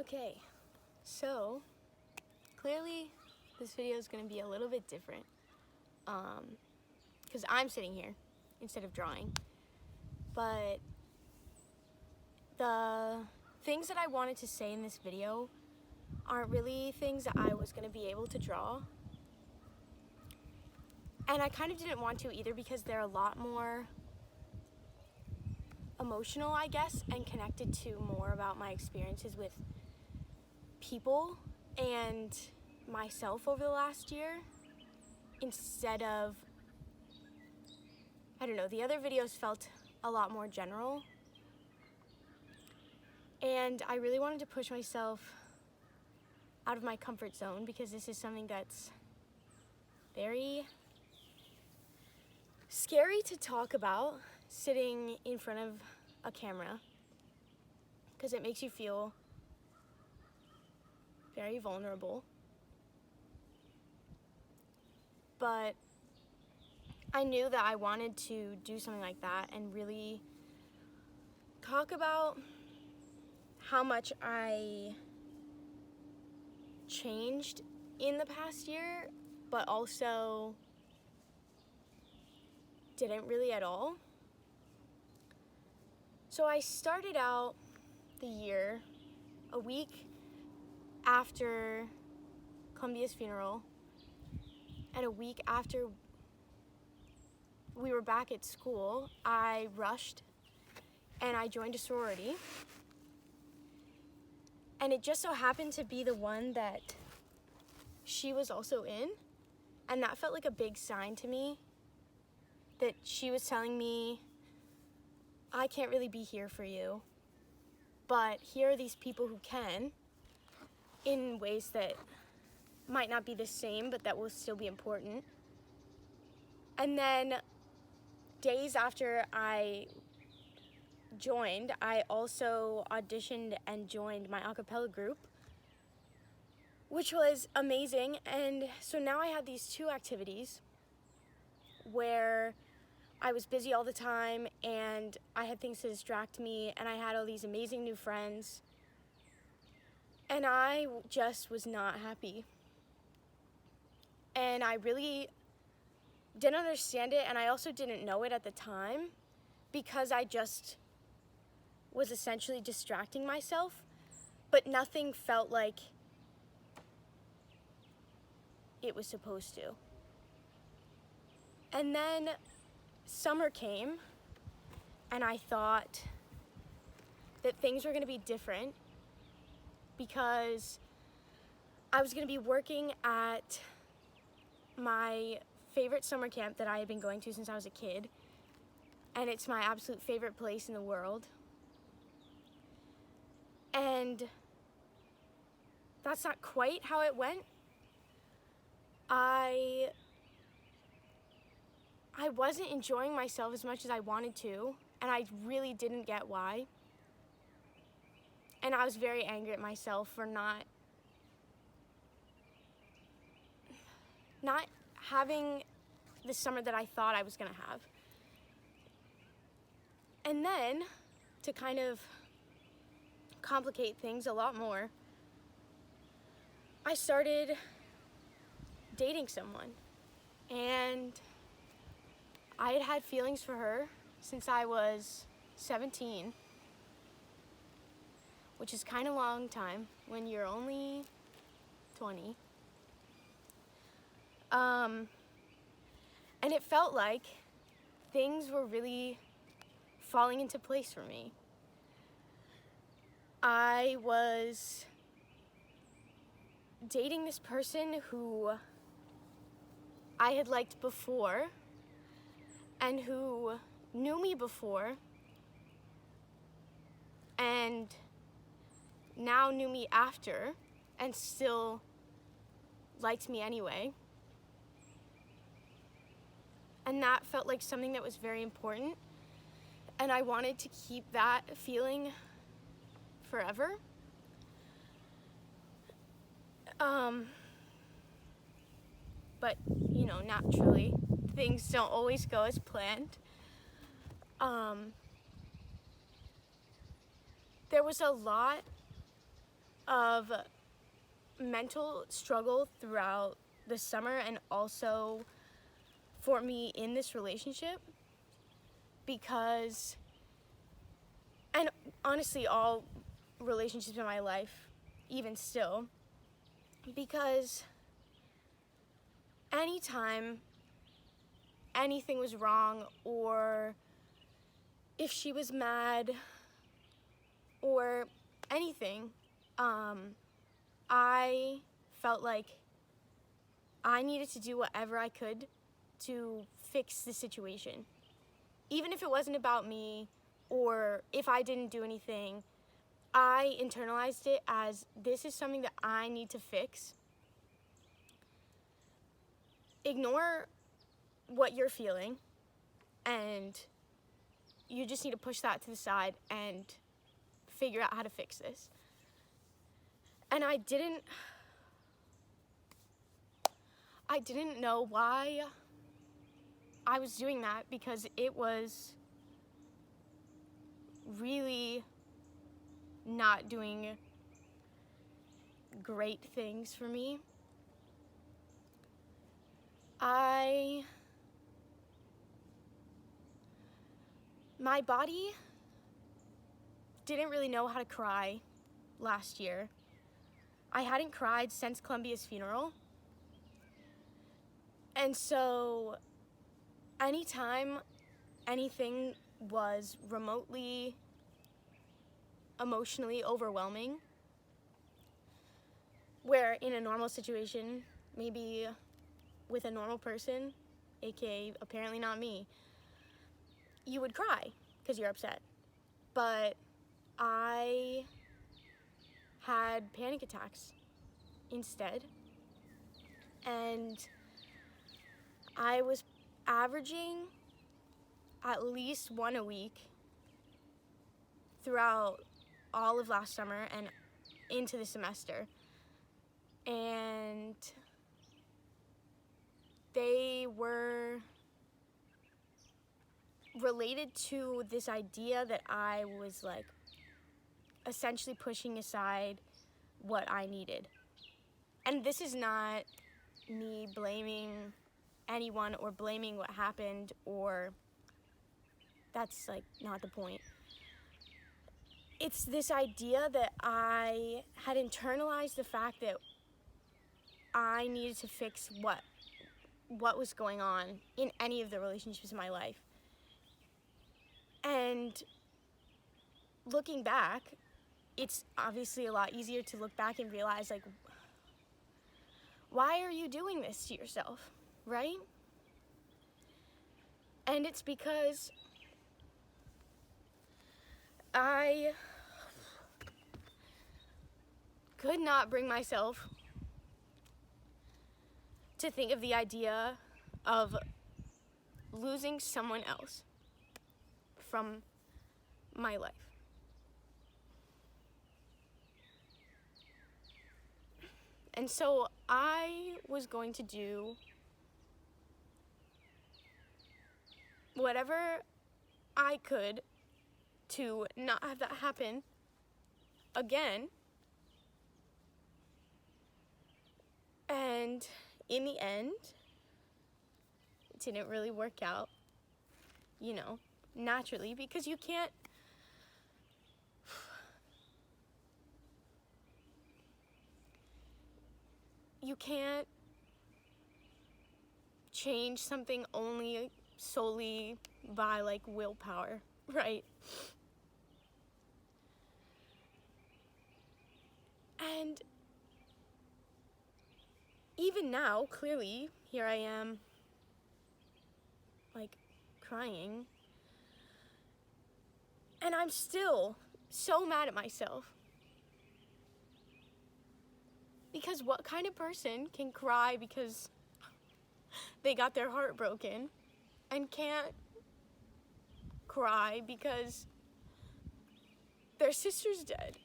Okay, so clearly this video is going to be a little bit different because I'm sitting here instead of drawing. But the things that I wanted to say in this video aren't really things that I was going to be able to draw. And I kind of didn't want to either because they're a lot more emotional, I guess, and connected to more about my experiences with people and myself over the last year instead of, I don't know, the other videos felt a lot more general. And I really wanted to push myself out of my comfort zone because this is something that's very scary to talk about sitting in front of a camera because it makes you feel very vulnerable. But I knew that I wanted to do something like that and really talk about how much I changed in the past year, but also didn't really at all. So I started out the year a week after Columbia's funeral and a week after we were back at school. I rushed and I joined a sorority. And it just so happened to be the one that she was also in. And that felt like a big sign to me that she was telling me, I can't really be here for you, but here are these people who can, in ways that might not be the same, but that will still be important. And then days after I joined, I also auditioned and joined my a cappella group, which was amazing. And so now I had these two activities where I was busy all the time and I had things to distract me and I had all these amazing new friends. And I just was not happy. And I really didn't understand it, and I also didn't know it at the time because I just was essentially distracting myself, but nothing felt like it was supposed to. And then summer came, and I thought that things were going to be different because I was going to be working at my favorite summer camp that I had been going to since I was a kid, and it's my absolute favorite place in the world. And that's not quite how it went. I wasn't enjoying myself as much as I wanted to, and I really didn't get why. And I was very angry at myself for not having the summer that I thought I was gonna have. And then, to kind of complicate things a lot more, I started dating someone. And I had had feelings for her since I was 17, which is kind of a long time when you're only 20. And it felt like things were really falling into place for me. I was dating this person who I had liked before and who knew me before and now knew me after and still liked me anyway. And that felt like something that was very important, and I wanted to keep that feeling forever. But, you know, naturally, things don't always go as planned. There was a lot of mental struggle throughout the summer and also for me in this relationship, because, and honestly all relationships in my life even still, because anytime anything was wrong, or if she was mad or anything, I felt like I needed to do whatever I could to fix the situation. Even if it wasn't about me, or if I didn't do anything, I internalized it as, this is something that I need to fix. Ignore what you're feeling, and you just need to push that to the side and figure out how to fix this. And I didn't know why I was doing that, because it was really not doing great things for me. My body didn't really know how to cry last year. I hadn't cried since Columbia's funeral. And so anytime anything was remotely emotionally overwhelming, where in a normal situation, maybe with a normal person, aka apparently not me, you would cry because you're upset. But I had panic attacks instead, and I was averaging at least one a week throughout all of last summer and into the semester. And they were related to this idea that I was like essentially pushing aside what I needed. And this is not me blaming anyone or blaming what happened, or that's like not the point. It's this idea that I had internalized the fact that I needed to fix what was going on in any of the relationships in my life. And looking back, it's obviously a lot easier to look back and realize, like, why are you doing this to yourself, right? And it's because I could not bring myself to think of the idea of losing someone else from my life. And so I was going to do whatever I could to not have that happen again. And in the end, it didn't really work out, naturally, because you can't change something only solely by like willpower, right? And even now, clearly, here I am, like, crying, and I'm still so mad at myself. Because what kind of person can cry because they got their heart broken, and can't cry because their sister's dead?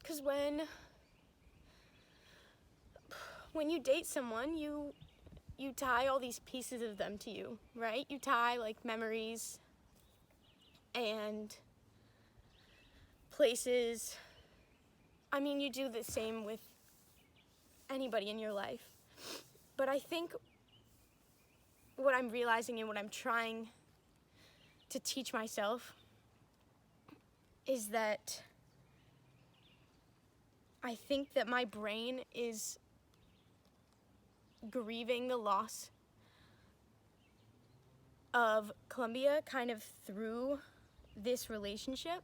Because when you date someone, you you tie all these pieces of them to you, right? You tie like memories and places. I mean, you do the same with anybody in your life. But I think what I'm realizing and what I'm trying to teach myself is that I think that my brain is grieving the loss of Columbia kind of through this relationship.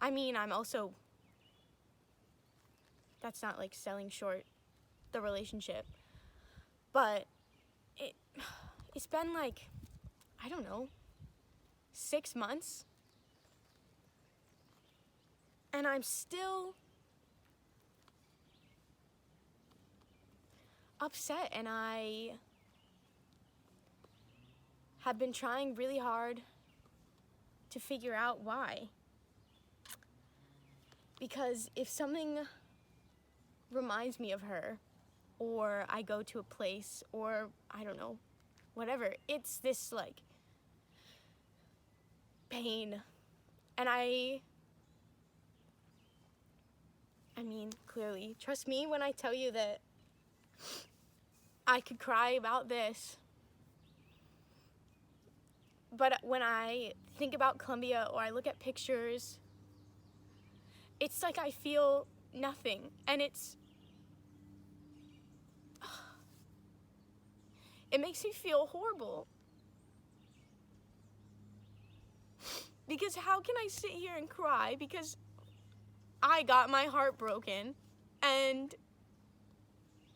I mean, that's not like selling short the relationship, but it's been like, I don't know, 6 months, and I'm still upset, and I have been trying really hard to figure out why. Because if something reminds me of her, or I go to a place, or I don't know, whatever, it's this like pain. And I mean, clearly, trust me when I tell you that I could cry about this. But when I think about Columbia or I look at pictures, it's like I feel nothing. And it makes me feel horrible. Because how can I sit here and cry because I got my heart broken and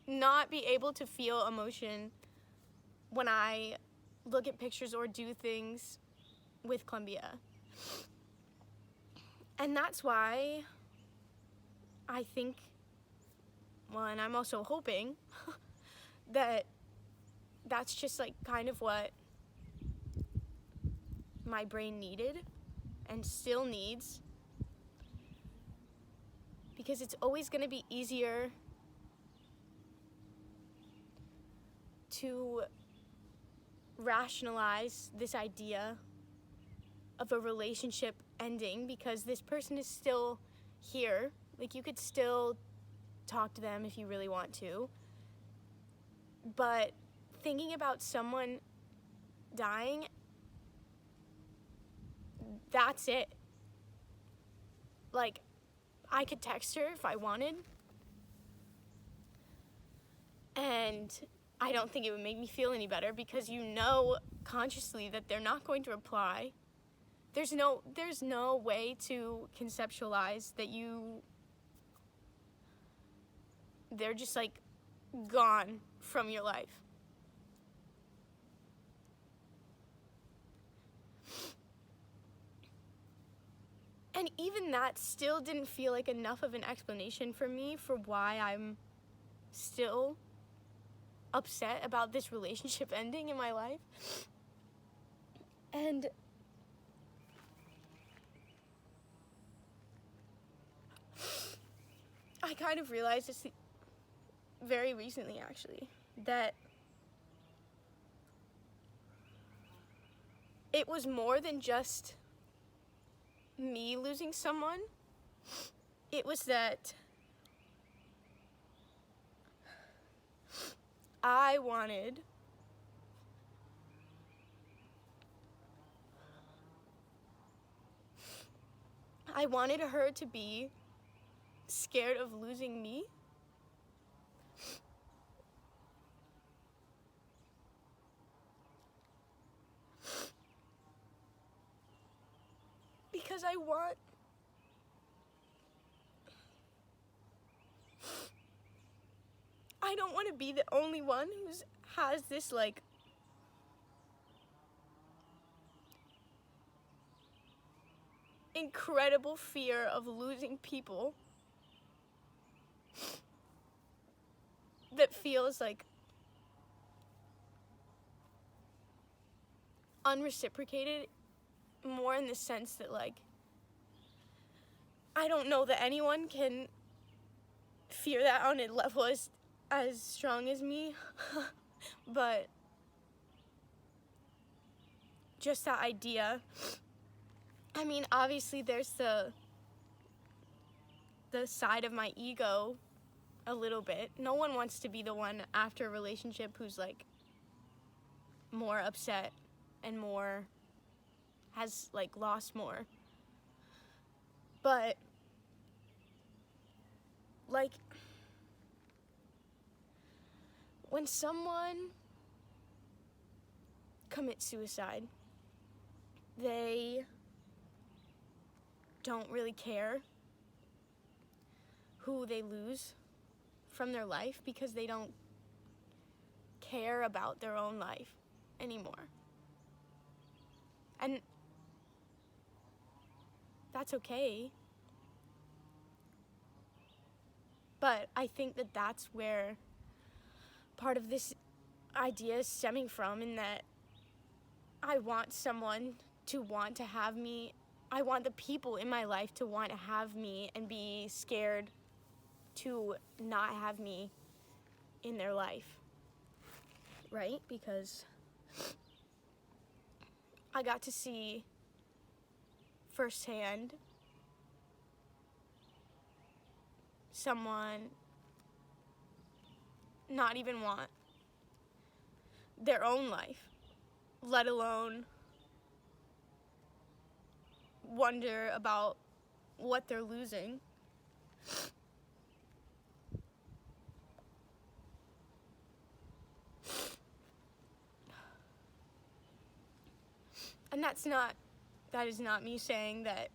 not be able to feel emotion when I look at pictures or do things with Columbia? And that's why I think, well, and I'm also hoping that that's just like kind of what my brain needed and still needs, because it's always going to be easier to rationalize this idea of a relationship ending because this person is still here. Like, you could still talk to them if you really want to. But thinking about someone dying, that's it. Like, I could text her if I wanted, and I don't think it would make me feel any better because you know consciously that they're not going to reply. There's no way to conceptualize that they're just like gone from your life. And even that still didn't feel like enough of an explanation for me for why I'm still upset about this relationship ending in my life. And I kind of realized this very recently, actually, that it was more than just me losing someone. It was that I wanted her to be scared of losing me. Because I don't want to be the only one who has this like incredible fear of losing people that feels like unreciprocated, more in the sense that like I don't know that anyone can fear that on a level as as strong as me, but just that idea. I mean, obviously there's the side of my ego a little bit. No one wants to be the one after a relationship who's like more upset and more has like lost more. But like when someone commits suicide, they don't really care who they lose from their life because they don't care about their own life anymore. And that's okay. But I think that that's where part of this idea is stemming from, in that I want someone to want to have me. I want the people in my life to want to have me and be scared to not have me in their life, right? Because I got to see firsthand someone not even want their own life, let alone wonder about what they're losing. And that is not me saying that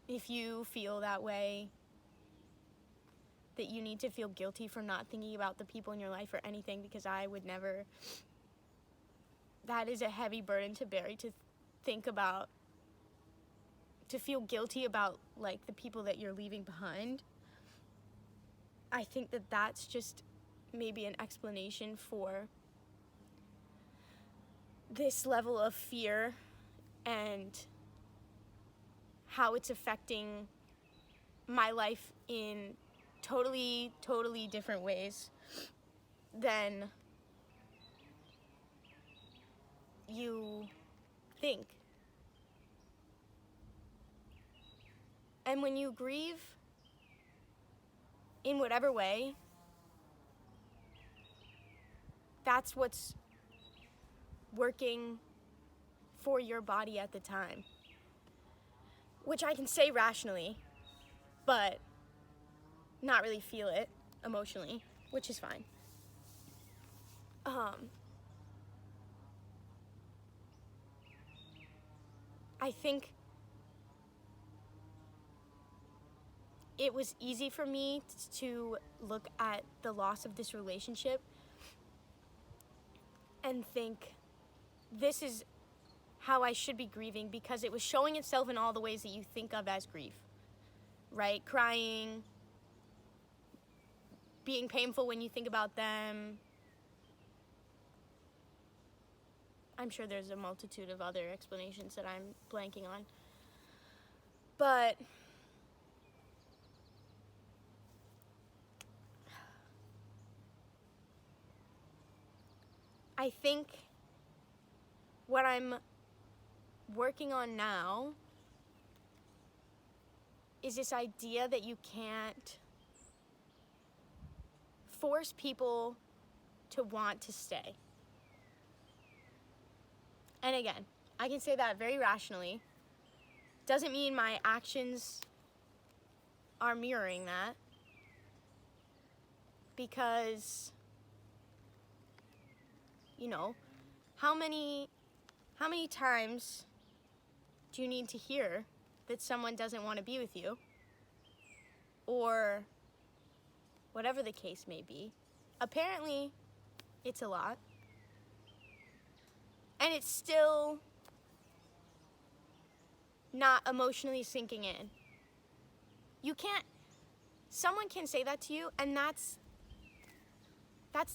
if you feel that way, that you need to feel guilty for not thinking about the people in your life or anything, because I would never. That is a heavy burden to bear, to think about, to feel guilty about like the people that you're leaving behind. I think that that's just maybe an explanation for this level of fear and how it's affecting my life in totally different ways than you think. And when you grieve in whatever way, that's what's working for your body at the time. Which I can say rationally, but not really feel it emotionally, which is fine. I think it was easy for me to look at the loss of this relationship and think, this is how I should be grieving, because it was showing itself in all the ways that you think of as grief, right? Crying, being painful when you think about them. I'm sure there's a multitude of other explanations that I'm blanking on. But I think what I'm working on now is this idea that you can't force people to want to stay. And again, I can say that very rationally. Doesn't mean my actions are mirroring that, because, you know, how many times do you need to hear that someone doesn't want to be with you, or whatever the case may be? Apparently, it's a lot. And it's still not emotionally sinking in. Someone can say that to you, and that's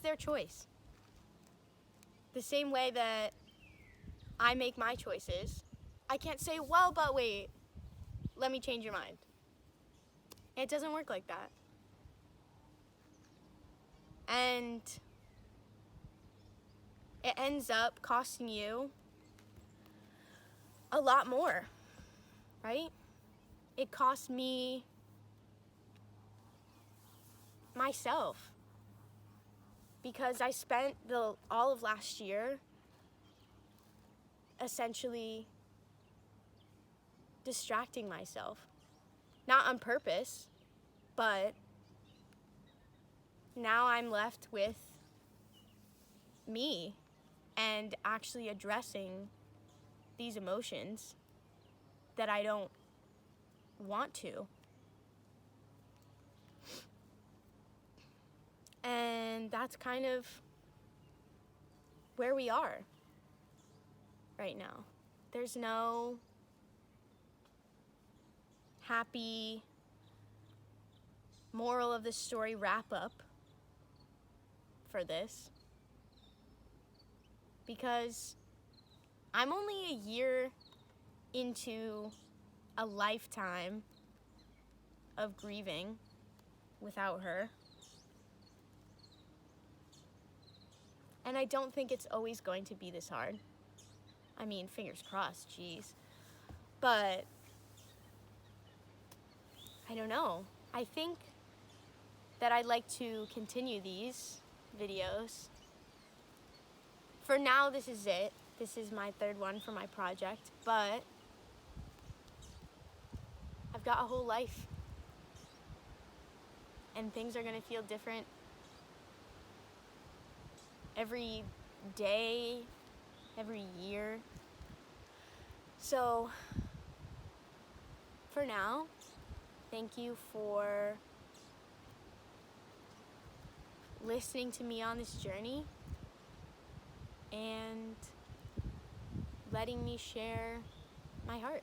their choice. The same way that I make my choices, I can't say, well, but wait, let me change your mind. It doesn't work like that. And it ends up costing you a lot more, right? It cost me myself, because I spent all of last year essentially distracting myself. Not on purpose, but now I'm left with me and actually addressing these emotions that I don't want to. And that's kind of where we are right now. There's no happy moral of the story wrap up for this, because I'm only a year into a lifetime of grieving without her. And I don't think it's always going to be this hard. I mean, fingers crossed, geez. But I don't know. I think that I'd like to continue these videos. For now, this is it. This is my third one for my project, but I've got a whole life. And things are gonna feel different every day, every year. So, for now, thank you for listening to me on this journey and letting me share my heart.